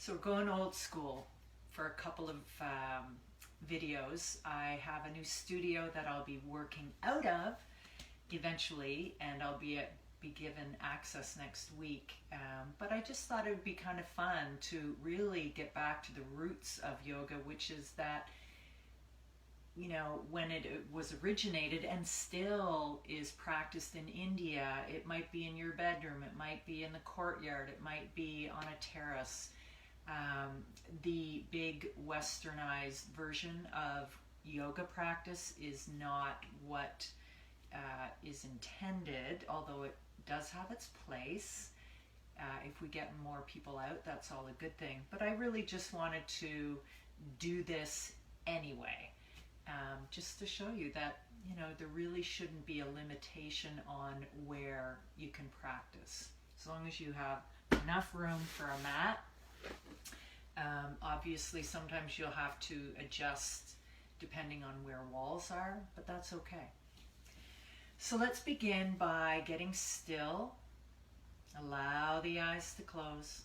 So we're going old school for a couple of videos. I have a new studio that I'll be working out of eventually, and I'll be given access next week. But I just thought it would be kind of fun to really get back to the roots of yoga, which is that, you know, when it was originated and still is practiced in India. It might be in your bedroom, it might be in the courtyard, it might be on a terrace. The big westernized version of yoga practice is not what is intended, although it does have its place. If we get more people out, that's all a good thing. But I really just wanted to do this anyway, just to show you that, you know, there really shouldn't be a limitation on where you can practice, as long as you have enough room for a mat. Obviously, sometimes you'll have to adjust depending on where walls are, but that's okay. So let's begin by getting still. Allow the eyes to close.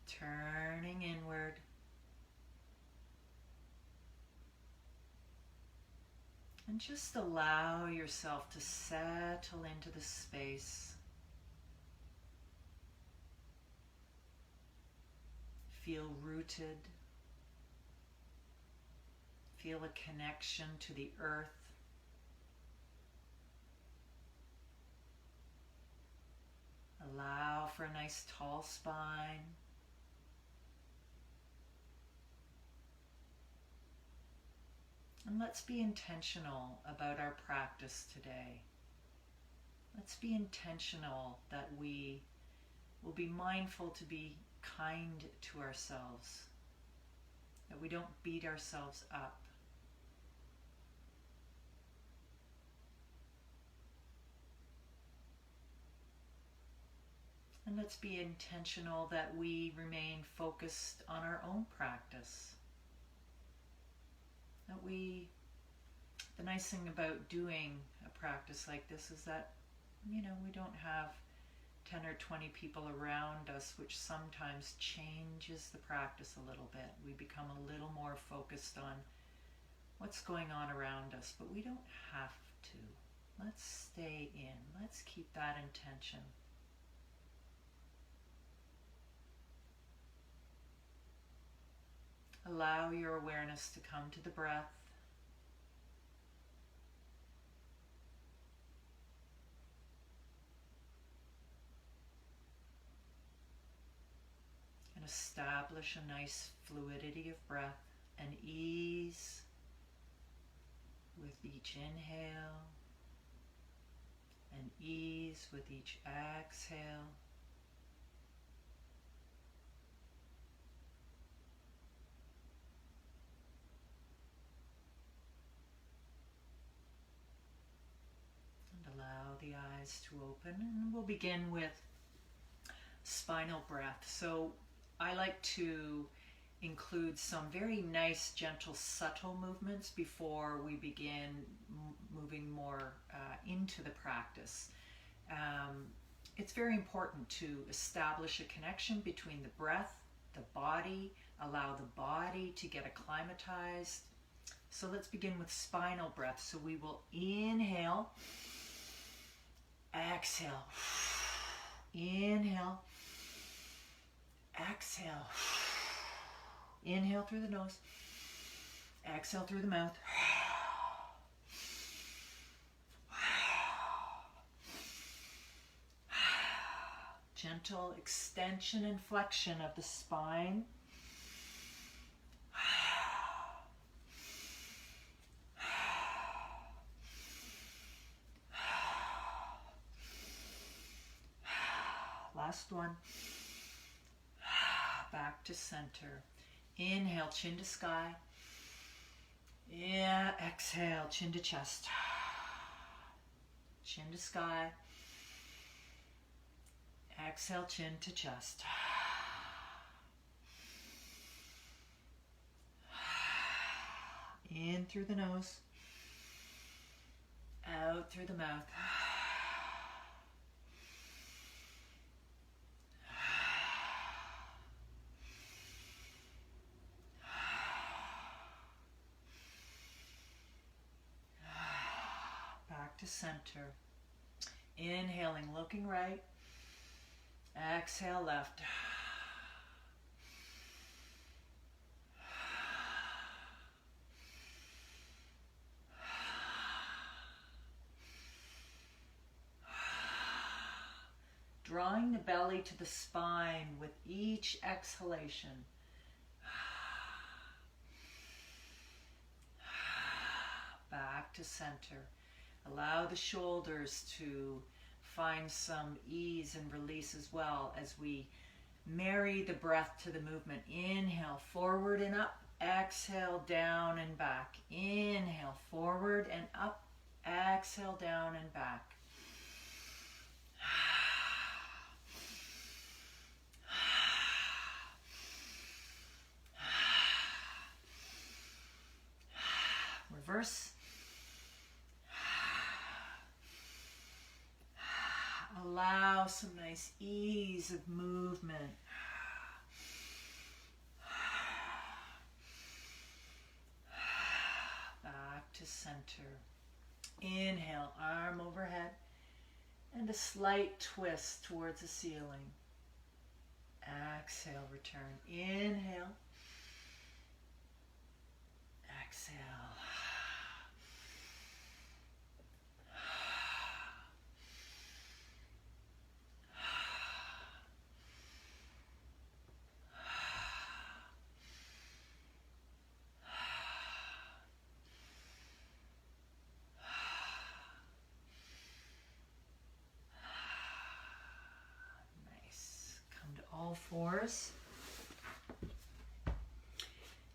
Turning inward. And just allow yourself to settle into the space. Feel rooted. Feel a connection to the earth. Allow for a nice tall spine. And let's be intentional about our practice today. Let's be intentional that we will be mindful to be kind to ourselves, that we don't beat ourselves up. And let's be intentional that we remain focused on our own practice. That the nice thing about doing a practice like this is that, you know, we don't have 10 or 20 people around us, which sometimes changes the practice a little bit. We become a little more focused on what's going on around us, but we don't have to. Let's stay in. Let's keep that intention. Allow your awareness to come to the breath. And establish a nice fluidity of breath and ease with each inhale and ease with each exhale. Allow the eyes to open, and we'll begin with spinal breath. So I like to include some very nice, gentle, subtle movements before we begin moving more into the practice. It's very important to establish a connection between the breath, the body, allow the body to get acclimatized. So let's begin with spinal breath. So we will inhale. Exhale. Inhale. Exhale. Inhale through the nose. Exhale through the mouth. Gentle extension and flexion of the spine. Last one. Back to center. Inhale, chin to sky. Yeah, exhale, chin to chest. Chin to sky. Exhale, chin to chest. In through the nose. Out through the mouth. back to center. Inhaling, looking right. Exhale, left. Drawing the belly to the spine with each exhalation. Back to center. Allow the shoulders to find some ease and release as well as we marry the breath to the movement. Inhale, forward and up. Exhale, down and back. Inhale, forward and up. Exhale, down and back. Reverse. Allow some nice ease of movement. Back to center. Inhale, arm overhead, and a slight twist towards the ceiling. Exhale, return. Inhale. Exhale. All fours.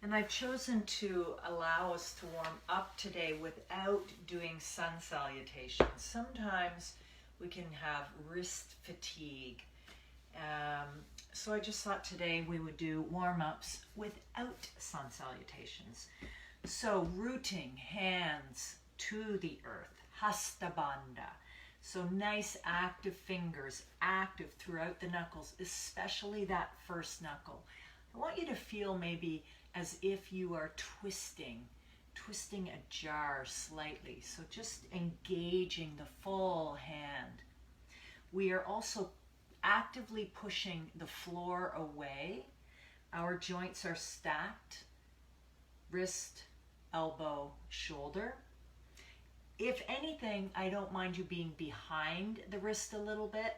And I've chosen to allow us to warm up today without doing sun salutations. Sometimes we can have wrist fatigue. So I just thought today we would do warm-ups without sun salutations. So rooting hands to the earth, hasta bandha. So nice active fingers, active throughout the knuckles, especially that first knuckle. I want you to feel maybe as if you are twisting a jar slightly. So just engaging the full hand. We are also actively pushing the floor away. Our joints are stacked, wrist, elbow, shoulder. If anything, I don't mind you being behind the wrist a little bit,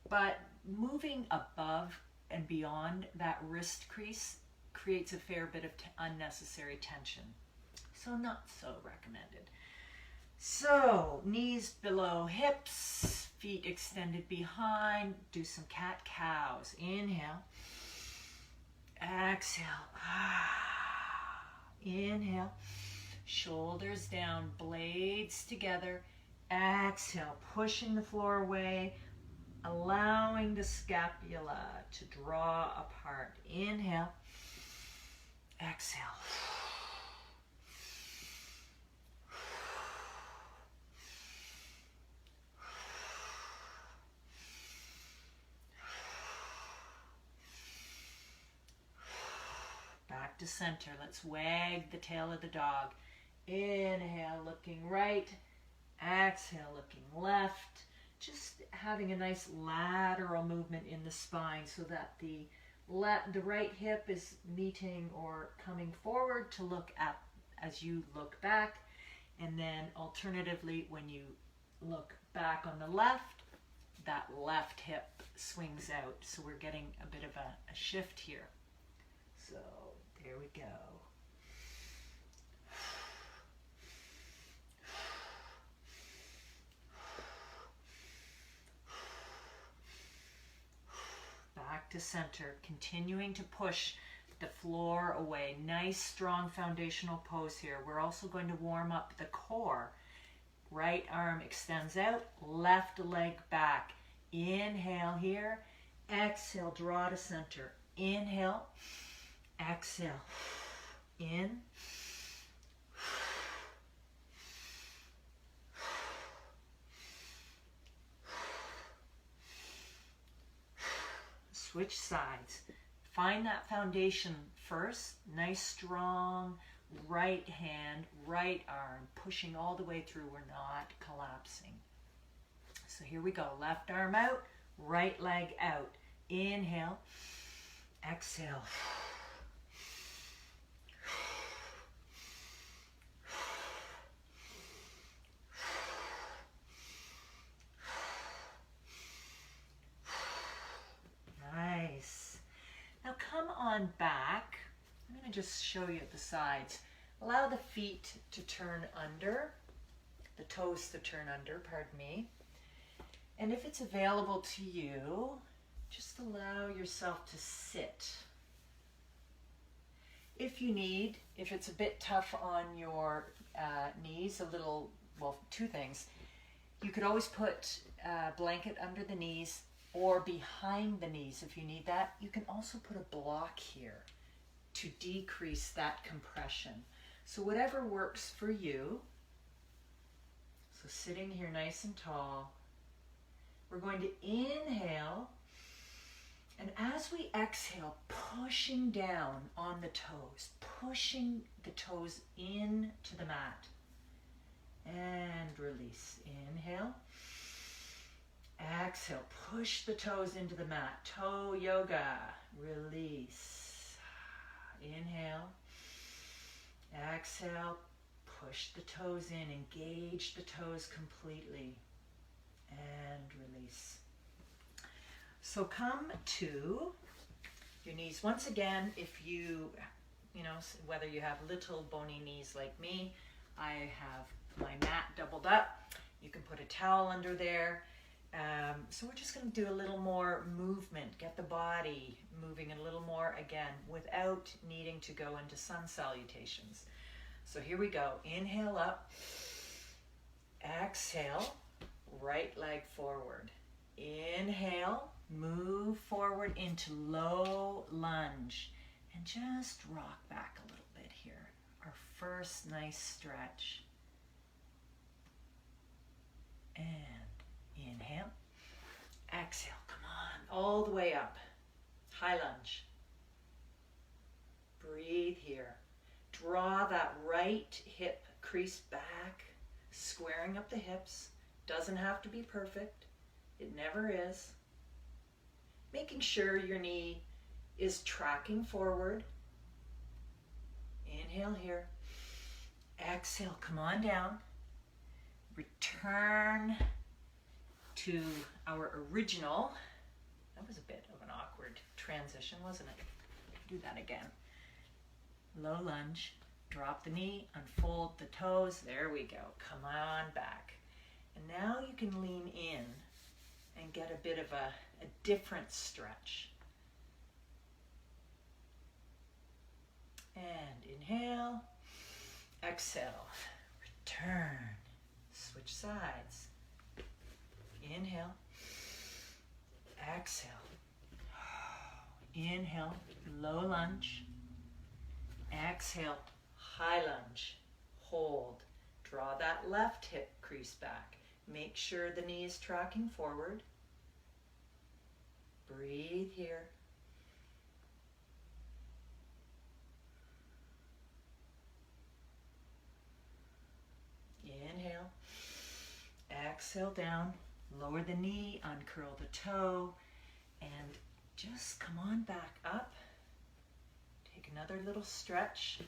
but moving above and beyond that wrist crease creates a fair bit of unnecessary tension. So not so recommended. So knees below hips, feet extended behind. Do some cat-cows. Inhale. Exhale. Inhale. Shoulders down, blades together. Exhale, pushing the floor away, allowing the scapula to draw apart. Inhale. Exhale. Back to center. Let's wag the tail of the dog. Inhale, looking right. Exhale, looking left. Just having a nice lateral movement in the spine so that the right hip is meeting or coming forward to look at as you look back. And then alternatively, when you look back on the left, that left hip swings out. So we're getting a bit of a shift here. So there we go. Back to center, continuing to push the floor away. Nice, strong foundational pose here. We're also going to warm up the core. Right arm extends out, left leg back. Inhale here. Exhale, draw to center. Inhale. Exhale. In. Switch sides. Find that foundation first. Nice, strong, right hand, right arm, pushing all the way through. We're not collapsing. So here we go. Left arm out, right leg out. Inhale, exhale. Nice. Now come on back. I'm going to just show you the sides. Allow the feet to turn under, the toes to turn under, pardon me. And if it's available to you, just allow yourself to sit. If you need, if it's a bit tough on your knees, two things. You could always put a blanket under the knees or behind the knees if you need that. You can also put a block here to decrease that compression. So whatever works for you. So sitting here nice and tall. We're going to inhale, and as we exhale, pushing down on the toes, pushing the toes into the mat. And release. Inhale. Exhale. Push the toes into the mat. Toe yoga. Release. Inhale. Exhale. Push the toes in. Engage the toes completely. And release. So come to your knees. Once again, if you whether you have little bony knees like me, I have my mat doubled up. You can put a towel under there. So we're just going to do a little more movement, get the body moving a little more again without needing to go into sun salutations. So here we go. Inhale up. Exhale. Right leg forward. Inhale. Move forward into low lunge. And just rock back a little bit here. Our first nice stretch. And inhale. Exhale. Come on. All the way up. High lunge. Breathe here. Draw that right hip crease back. Squaring up the hips. Doesn't have to be perfect. It never is. Making sure your knee is tracking forward. Inhale here. Exhale, come on down. Return to our original. That was a bit of an awkward transition, wasn't it? Do that again. Low lunge. Drop the knee, unfold the toes. There we go. Come on back. And now you can lean in and get a bit of a different stretch. And inhale, exhale, return, switch sides. Inhale, exhale, inhale, low lunge, exhale, high lunge, hold, draw that left hip crease back. Make sure the knee is tracking forward. Breathe here. Inhale. Exhale down. Lower the knee, uncurl the toe, and just come on back up. Take another little stretch.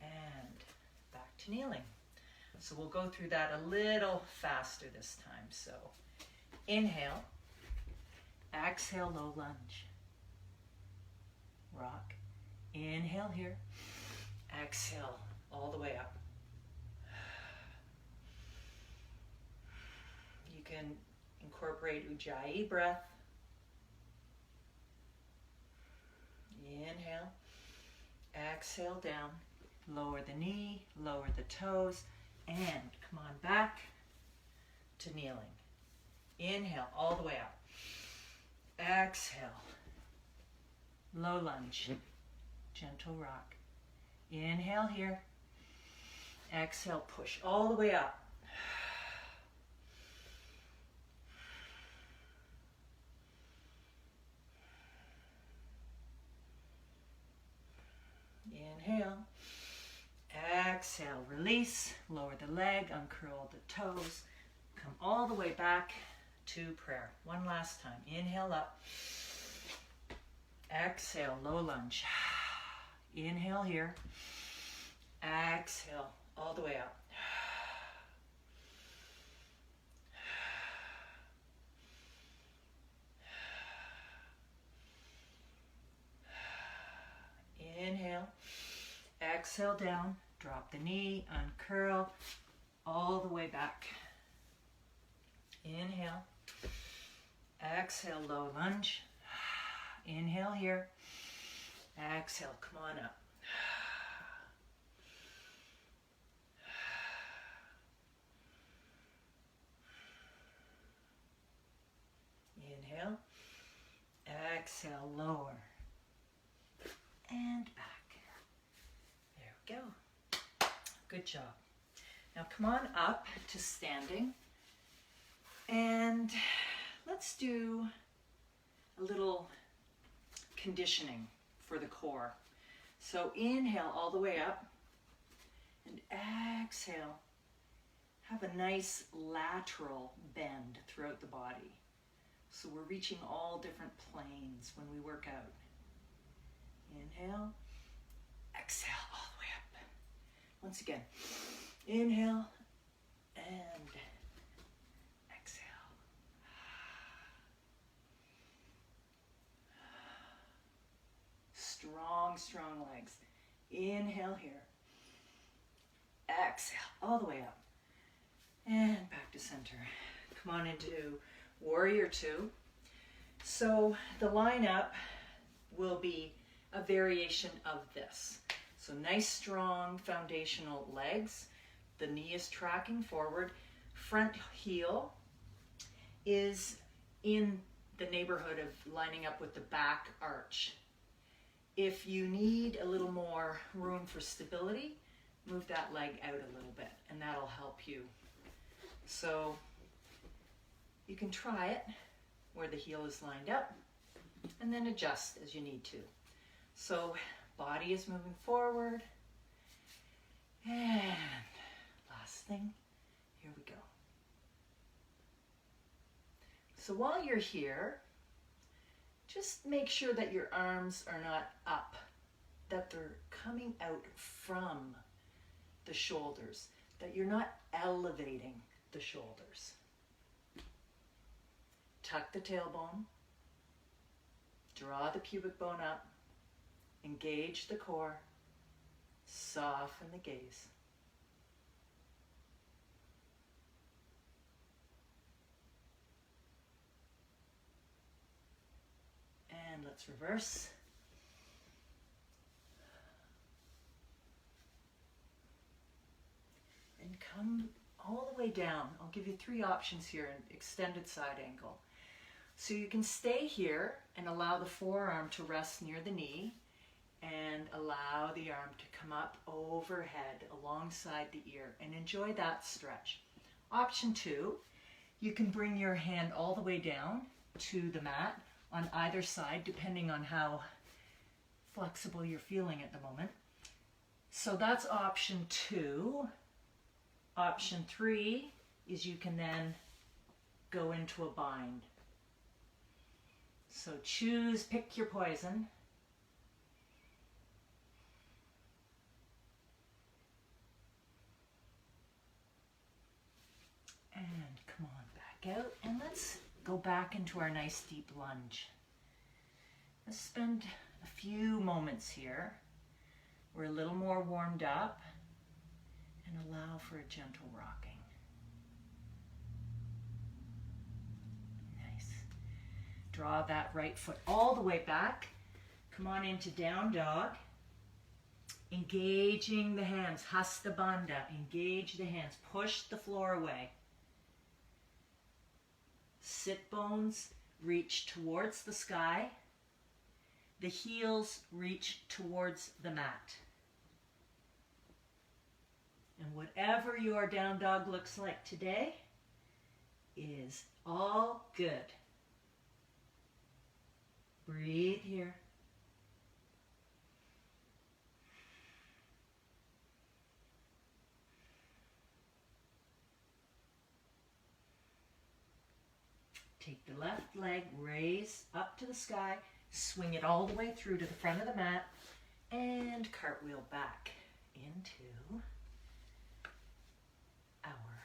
And back to kneeling. So we'll go through that a little faster this time. So inhale, exhale, low lunge, rock. Inhale here, exhale, all the way up. You can incorporate Ujjayi breath. Inhale, exhale down, lower the knee, lower the toes, and come on back to kneeling. Inhale, all the way up. Exhale, low lunge, gentle rock. Inhale here. Exhale, push all the way up. Inhale. Exhale, release. Lower the leg, uncurl the toes. Come all the way back to prayer. One last time. Inhale up. Exhale, low lunge. Inhale here. Exhale, all the way up. Inhale. Exhale down. Drop the knee, uncurl, all the way back. Inhale. Exhale, low lunge. Inhale here. Exhale, come on up. Inhale. Exhale, lower. And back. There we go. Good job. Now come on up to standing. And let's do a little conditioning for the core. So inhale all the way up and exhale. Have a nice lateral bend throughout the body. So we're reaching all different planes when we work out. Inhale, exhale all the way up. Once again, inhale and exhale. Strong, strong legs. Inhale here. Exhale all the way up. And back to center. Come on into warrior two. So the lineup will be a variation of this. So nice, strong foundational legs. The knee is tracking forward. Front heel is in the neighborhood of lining up with the back arch. If you need a little more room for stability, move that leg out a little bit, and that'll help you. So you can try it where the heel is lined up, and then adjust as you need to. So body is moving forward. And last thing, here we go. So while you're here, just make sure that your arms are not up, that they're coming out from the shoulders, that you're not elevating the shoulders. Tuck the tailbone, draw the pubic bone up, engage the core, soften the gaze. And let's reverse. And come all the way down. I'll give you three options here, an extended side angle. So you can stay here and allow the forearm to rest near the knee and allow the arm to come up overhead alongside the ear and enjoy that stretch. Option two, you can bring your hand all the way down to the mat on either side, depending on how flexible you're feeling at the moment. So that's option two. Option three is you can then go into a bind. So choose, pick your poison. And come on back out, and let's go back into our nice deep lunge. Let's spend a few moments here. We're a little more warmed up, and allow for a gentle rocking. Nice. Draw that right foot all the way back. Come on into down dog. Engaging the hands, Hasta Bandha. Engage the hands, push the floor away. Sit bones reach towards the sky. The heels reach towards the mat. And whatever your down dog looks like today is all good. Breathe here. Take the left leg, raise up to the sky, swing it all the way through to the front of the mat, and cartwheel back into our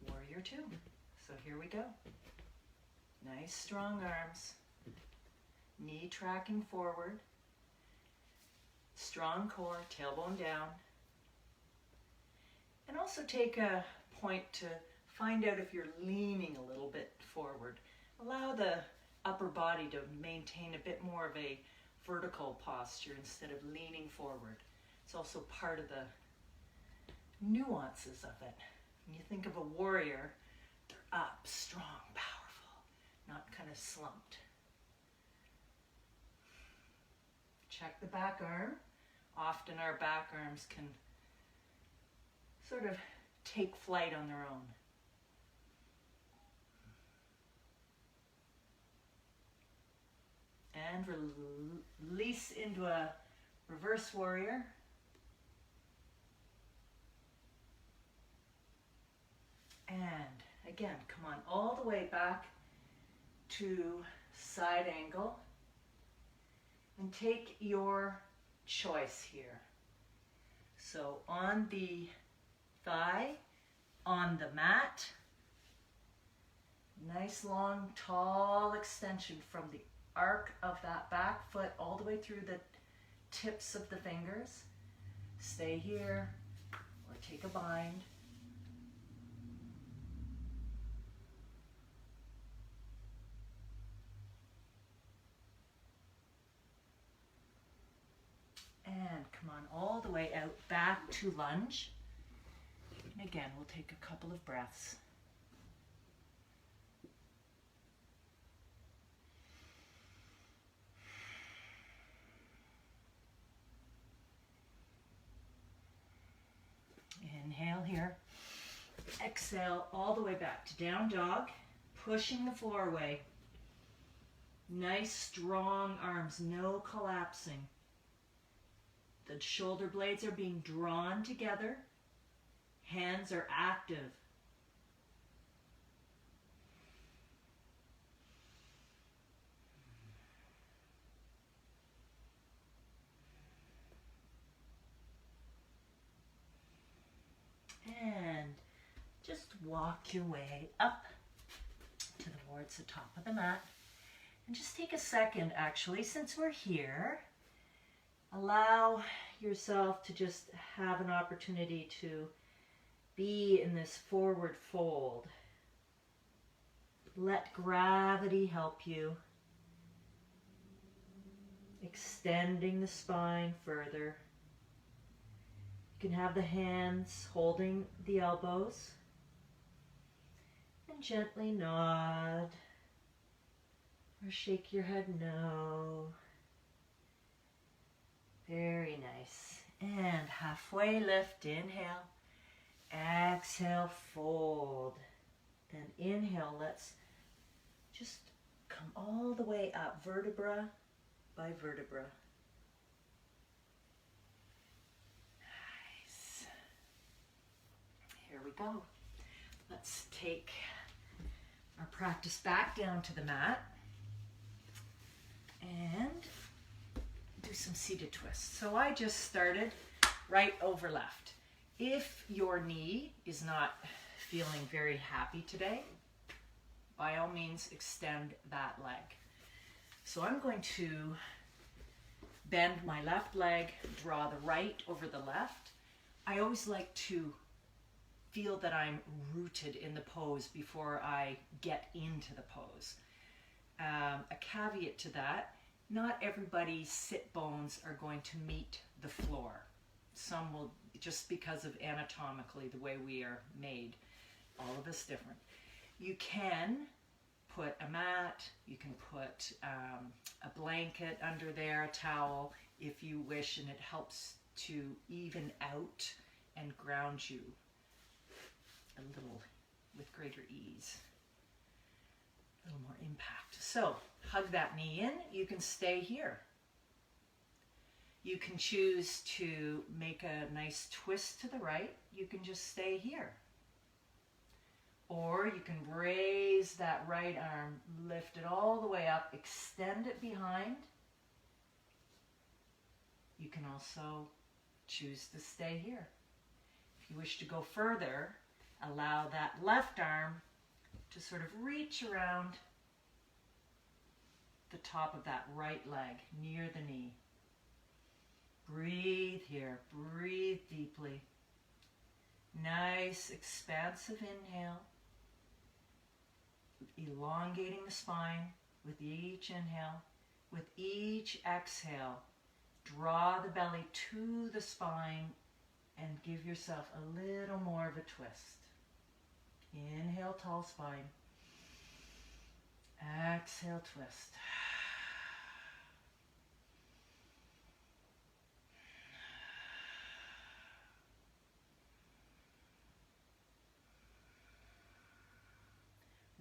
warrior two. So here we go. Nice strong arms, knee tracking forward, strong core, tailbone down. And also take a point to find out if you're leaning a little bit forward. Allow the upper body to maintain a bit more of a vertical posture instead of leaning forward. It's also part of the nuances of it. When you think of a warrior, they're up, strong, powerful, not kind of slumped. Check the back arm. Often our back arms can sort of take flight on their own. And release into a reverse warrior. And again, come on all the way back to side angle. And take your choice here. So on the thigh, on the mat, nice long tall extension from the arc of that back foot all the way through the tips of the fingers. Stay here or take a bind. And come on all the way out back to lunge. And again, we'll take a couple of breaths. Inhale here. Exhale all the way back to down dog, pushing the floor away. Nice strong arms, no collapsing. The shoulder blades are being drawn together. Hands are active. And just walk your way up towards the top of the mat. And just take a second, actually, since we're here. Allow yourself to just have an opportunity to be in this forward fold. Let gravity help you. Extending the spine further. You can have the hands holding the elbows. And gently nod. Or shake your head no. Very nice. And halfway lift, inhale. Exhale, fold. Then inhale, let's just come all the way up, vertebra by vertebra. Nice. Here we go. Let's take our practice back down to the mat and do some seated twists. So I just started right over left. If your knee is not feeling very happy today, by all means extend that leg. So I'm going to bend my left leg, draw the right over the left. I always like to feel that I'm rooted in the pose before I get into the pose. A caveat to that, not everybody's sit bones are going to meet the floor. Some will, just because of anatomically the way we are made, all of us different. You can put a mat, you can put a blanket under there, a towel, if you wish, and it helps to even out and ground you a little with greater ease, a little more impact. So hug that knee in. You can stay here. You can choose to make a nice twist to the right. You can just stay here. Or you can raise that right arm, lift it all the way up, extend it behind. You can also choose to stay here. If you wish to go further, allow that left arm to sort of reach around the top of that right leg, near the knee. Breathe here, breathe deeply. Nice, expansive inhale. Elongating the spine with each inhale. With each exhale, draw the belly to the spine and give yourself a little more of a twist. Inhale, tall spine. Exhale, twist.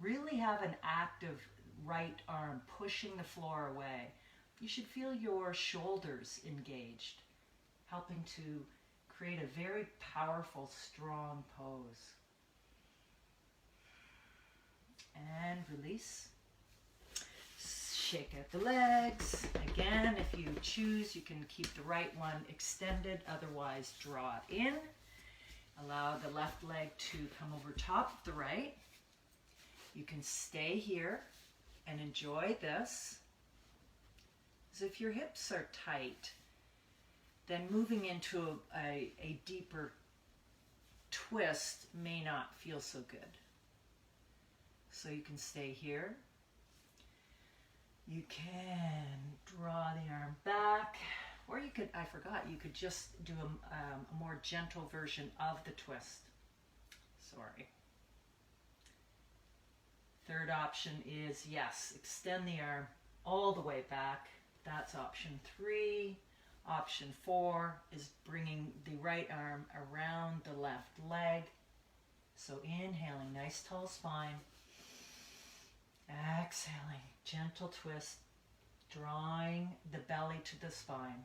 Really have an active right arm pushing the floor away. You should feel your shoulders engaged, helping to create a very powerful, strong pose. And release. Shake out the legs. Again, if you choose, you can keep the right one extended, otherwise draw it in. Allow the left leg to come over top of the right. You can stay here and enjoy this. As if your hips are tight, then moving into a deeper twist may not feel so good. So you can stay here. You can draw the arm back, or you could, you could just do a more gentle version of the twist. Sorry. Third option is, yes, extend the arm all the way back. That's option 3. Option 4 is bringing the right arm around the left leg. So inhaling, nice tall spine. Exhaling, gentle twist, drawing the belly to the spine.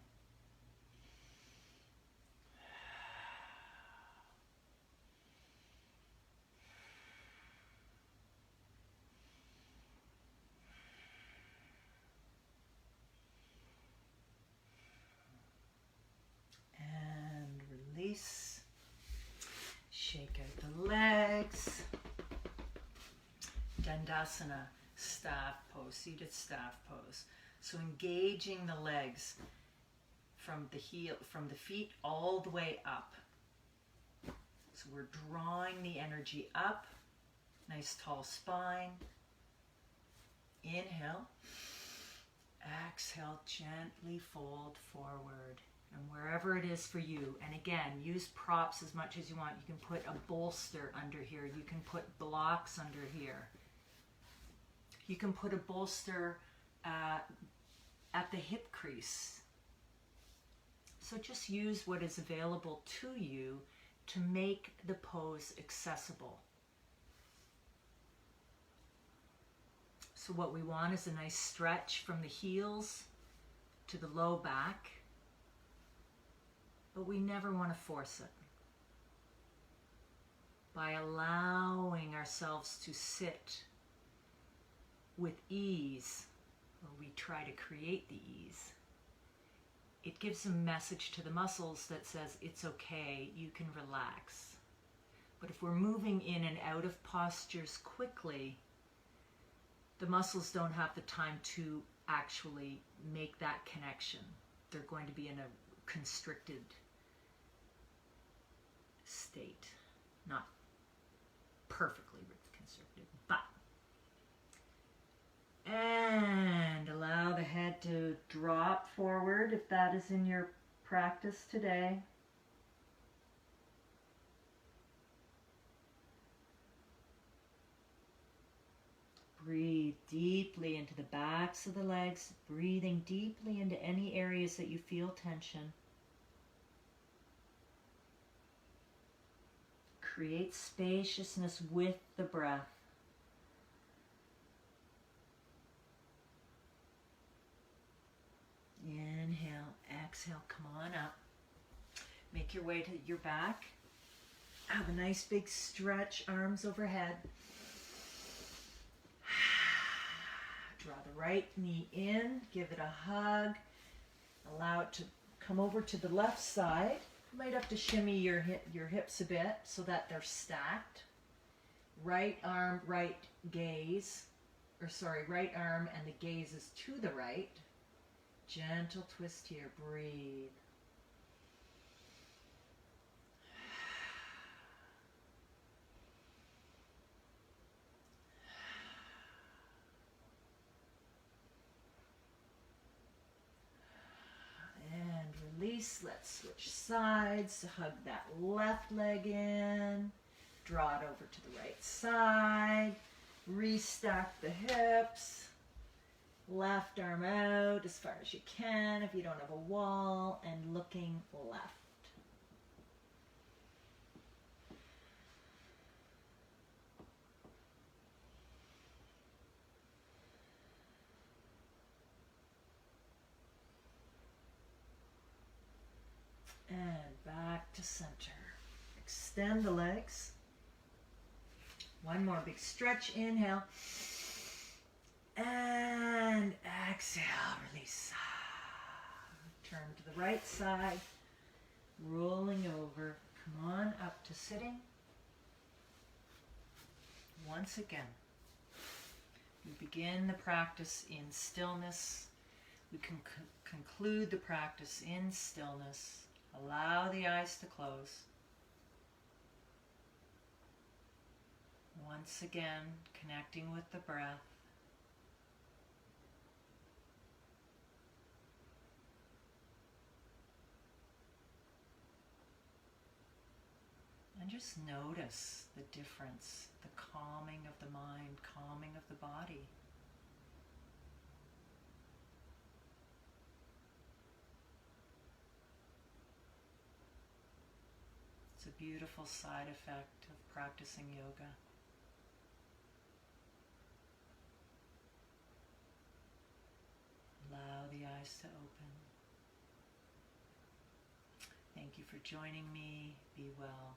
Release. Shake out the legs. Dandasana, staff pose, seated staff pose. So engaging the legs from the feet all the way up. So we're drawing the energy up. Nice tall spine. Inhale. Exhale, gently fold forward. And wherever it is for you, and again, use props as much as you want. You can put a bolster under here. You can put blocks under here. You can put a bolster at the hip crease. So just use what is available to you to make the pose accessible. So what we want is a nice stretch from the heels to the low back. But we never want to force it. By allowing ourselves to sit with ease, or we try to create the ease, it gives a message to the muscles that says it's okay, you can relax. But if we're moving in and out of postures quickly, the muscles don't have the time to actually make that connection. They're going to be in a constricted state, not perfectly constricted, but. And allow the head to drop forward if that is in your practice today. Breathe deeply into the backs of the legs, breathing deeply into any areas that you feel tension. Create spaciousness with the breath. Inhale, exhale, come on up. Make your way to your back. Have a nice big stretch, arms overhead. Draw the right knee in, give it a hug. Allow it to come over to the left side. You might have to shimmy your hips a bit so that they're stacked. Right arm, right gaze. Right arm and the gaze is to the right. Gentle twist here, breathe. And release, let's switch sides. Hug that left leg in. Draw it over to the right side. Restack the hips. Left arm out as far as you can if you don't have a wall, and looking left. And back to center. Extend the legs. One more big stretch. Inhale. And exhale. Release. Turn to the right side. Rolling over. Come on up to sitting. Once again, we begin the practice in stillness. We can conclude the practice in stillness. Allow the eyes to close. Once again, connecting with the breath. And just notice the difference, the calming of the mind, calming of the body. It's a beautiful side effect of practicing yoga. Allow the eyes to open. Thank you for joining me. Be well.